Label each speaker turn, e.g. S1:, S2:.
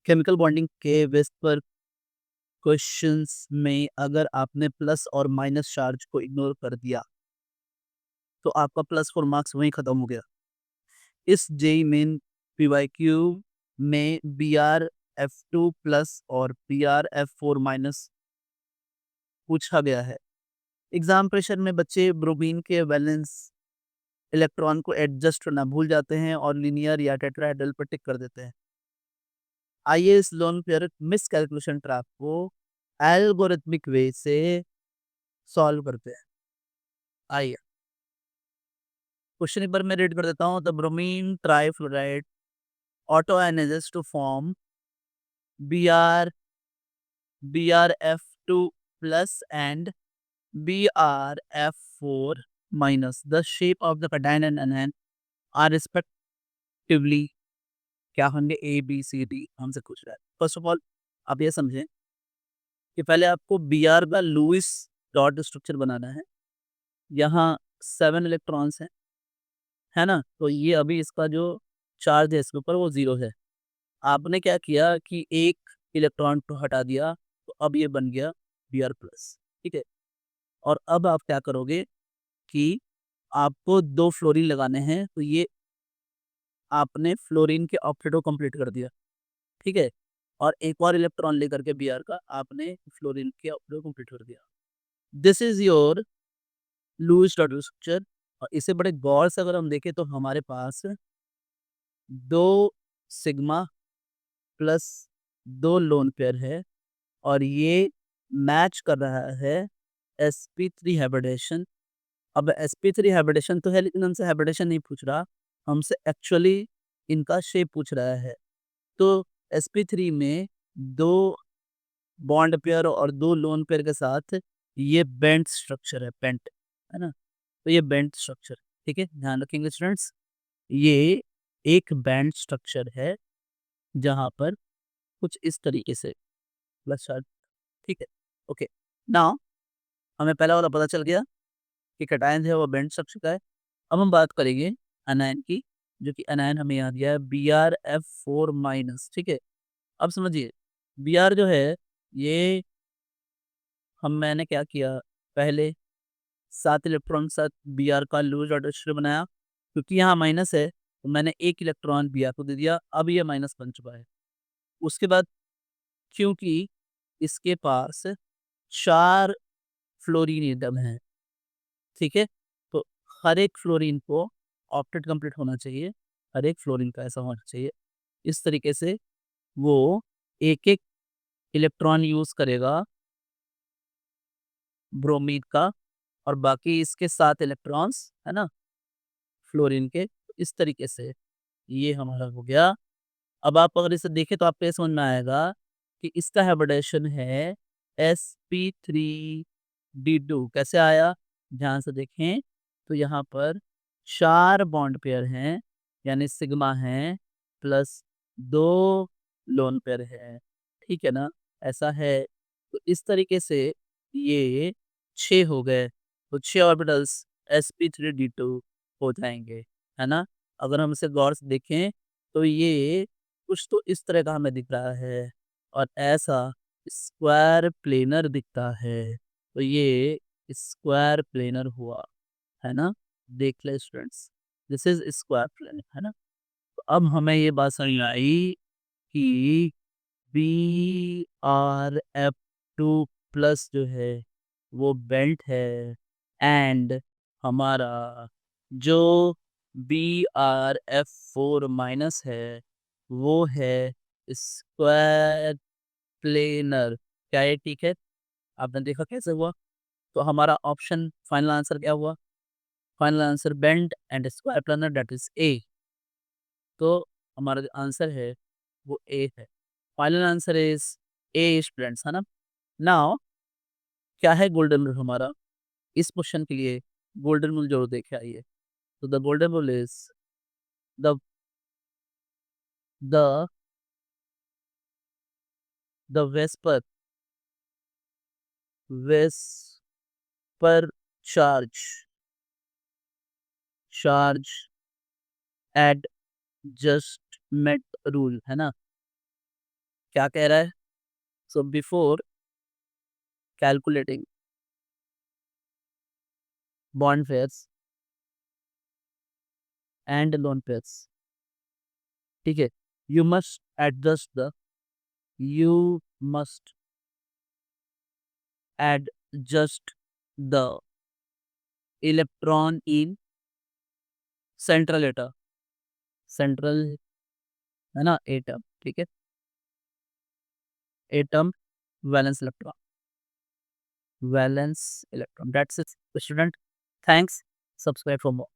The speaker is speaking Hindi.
S1: केमिकल बॉन्डिंग के बेस पर क्वेश्चंस में अगर आपने प्लस और माइनस चार्ज को इग्नोर कर दिया तो आपका प्लस 4 मार्क्स वहीं खत्म हो गया। इस जेईई मेन पीवाईक्यू में BrF2 प्लस और BrF4 माइनस पूछा गया है। एग्जाम प्रेशर में बच्चे ब्रोमीन के वैलेंस इलेक्ट्रॉन को एडजस्ट करना भूल जाते हैं और लिनियर या टेट्राहेड्रल पर टिक कर देते हैं। आइए इस lone pair miss calculation trap को एल्गोरिथमिक वे से सॉल्व करते हैं। आइए क्वेश्चन एक बार मैं रीड कर देता हूँ। The bromine trifluoride auto ionizes to form Br BrF2 plus and BrF4 minus. The shape of the cation and anion are respectively क्या होंगे A B C D हमसे पूछ रहा है। फर्स्ट ऑफ ऑल आप ये समझें कि पहले आपको Br का लुईस डॉट स्ट्रक्चर बनाना है। यहाँ 7 इलेक्ट्रॉन्स हैं, है ना? तो ये अभी इसका जो चार्ज है इसके ऊपर वो 0 है। आपने क्या किया कि एक इलेक्ट्रॉन को हटा दिया तो अब ये बन गया Br प्लस, ठीक है? और अब आप क्या करोगे कि आपको 2 फ्लोरीन लगाने हैं, तो ये आपने फ्लोरीन के ऑक्टेट को कंप्लीट कर दिया, ठीक है? और एक और इलेक्ट्रॉन लेकर के Br का आपने फ्लोरीन के ऑक्टेट को कंप्लीट कर दिया। This is your Lewis dot structure. और इसे बड़े गौर से अगर हम देखें तो हमारे पास 2 सिग्मा प्लस 2 लोन पेयर है और ये मैच कर रहा है sp3 हाइब्रिडेशन। अब sp3 हाइब्रिडेशन तो है लेकिन हमसे हाइब्रिडेशन नहीं पूछ रहा, हमसे एक्चुअली इनका शेप पूछ रहा है। तो sp3 में 2 बॉन्ड पेयर और 2 लोन पेयर के साथ ये बेंट स्ट्रक्चर है, बेंट, है ना? तो ये बेंट स्ट्रक्चर, ठीक है, ध्यान रखेंगे स्टूडेंट्स। ये एक बेंट स्ट्रक्चर है जहां पर कुछ इस तरीके से प्लस चार्ज, ठीक है, ओके। नाउ हमें पहला वाला पता चल गया कि कैटायन है वो बेंट स्ट्रक्चर का है। अब हम बात करेंगे अनायन की, जो कि अनायन हमें याद दिया है BrF4 माइनस, ठीक है। अब समझिए Br जो है ये मैंने क्या किया, पहले 7 इलेक्ट्रॉन के साथ Br का लूज ऑर्डर स्ट्रक्चर बनाया। क्योंकि यहाँ माइनस है तो मैंने एक इलेक्ट्रॉन Br को दे दिया, अब ये माइनस बन चुका है। उसके बाद क्योंकि इसके पास 4 फ्लोरीन एटम है, ठीक है, तो हर एक फ्लोरीन को ऑक्टेट कंप्लीट होना चाहिए, हर एक फ्लोरीन का ऐसा होना चाहिए। इस तरीके से वो एक एक इलेक्ट्रॉन यूज करेगा ब्रोमीन का और बाकी इसके 7 इलेक्ट्रॉन्स, है ना, फ्लोरीन के। तो इस तरीके से ये हमारा हो गया। अब आप अगर इसे देखें तो आपको ये समझ में आएगा कि इसका हाइब्रिडेशन है sp3d2। कैसे आया, ध्यान से देखें तो यहाँ पर 4 बॉन्ड पेयर हैं, यानी सिग्मा है प्लस 2 लोन पेयर है, ठीक है ना? ऐसा है। तो इस तरीके से ये 6 हो गए, तो 6 ऑर्बिटल्स sp3d2 हो जाएंगे, है ना? अगर हम इसे गौर से देखें तो ये कुछ तो इस तरह का हमें दिख रहा है और ऐसा स्क्वायर प्लेनर दिखता है। तो ये स्क्वायर प्लेनर हुआ, है ना? देख ले students, this is square planar, है ना? तो अब हमें ये बात समझ में आई कि BrF2 प्लस जो है वो बेल्ट है एंड हमारा जो BrF4 माइनस है वो है स्क्वायर प्लेनर। क्या ये ठीक है? आपने देखा कैसे हुआ? तो हमारा ऑप्शन फाइनल आंसर क्या हुआ? Final answer bent and square planar, that is a. तो हमारा जो आंसर है वो ए है। Final answer is a students, है ना? नाउ क्या है गोल्डन रूल हमारा इस क्वेश्चन के लिए? गोल्डन रूल जरूर देखे आइए। तो the golden rule is the the the VSEPR charge adjustment rule, है ना? क्या कह रहा है? So before calculating bond pairs and lone pairs, ठीक है, you must adjust the you must adjust the electron in central atom, central है ना एटम, ठीक है, atom valence electron that's it student, thanks, subscribe for more.